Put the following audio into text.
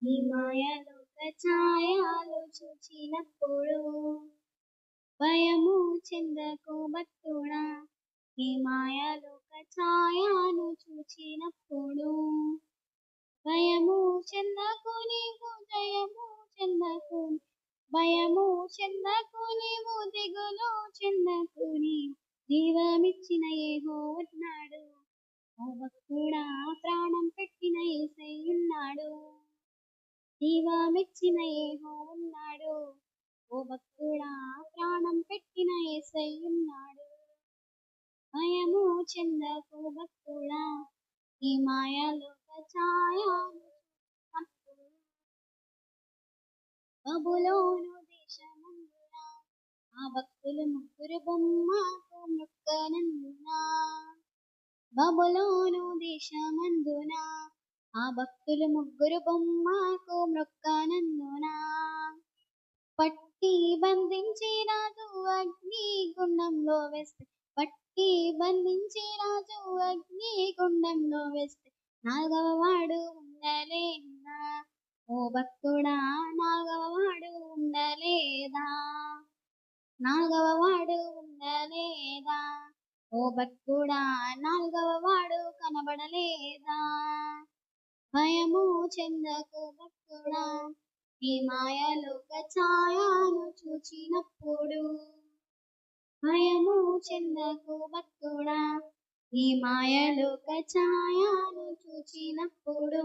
ఈ మాయలోక ఛాయలు చూచినప్పుడు భయము చెందకు భక్తుడా. ఈ మాయలోక ఛాయను చూచినప్పుడు భయము చెందకు నీవు, జయము చెందకు, భయము చెందకు నీవు, దిగులు చెందకు నీవు. జీవమిచ్చిన యెహోవా ఉన్నాడు, ఓ భక్తుడా ప్రాణం పెట్టిన యేసయ్య ఉన్నాడు. జీవమిచ్చిన యెహోవా ఉన్నాడు, ఓ భక్తుడా ప్రాణం పెట్టిన యేసయ్య ఉన్నాడు. భయము చెందకు భక్తుడా, ఈ మాయలోక ఛాయను చూచినప్పుడు బబులోను దేశమందున ఆ భక్తులు ముగ్గురు బొమ్మకు మొక్కనందున, బబులోను దేశమందున ఆ భక్తులు ముగ్గురు బొమ్మకు మొక్కనందున, పట్టి బంధించి రాజు అగ్ని గుండంలో వేస్తే, పట్టి బంధించి రాజు అగ్ని గుండంలో వేస్తే నాగవ వాడు ఉండలేదా, ఓ భక్తుడా నాగవ వాడు ఉండలేదా, నాగవ వాడు ఉండలేదా, ఓ భక్తుడా నాల్గవ వాడు కనబడలేదా. భయము చెందకు భక్తుడా, ఈ మాయలోక ఛాయను చూచినప్పుడు భయము చెందకు భక్తుడా, ఈ మాయలోక ఛాయను చూచినప్పుడు.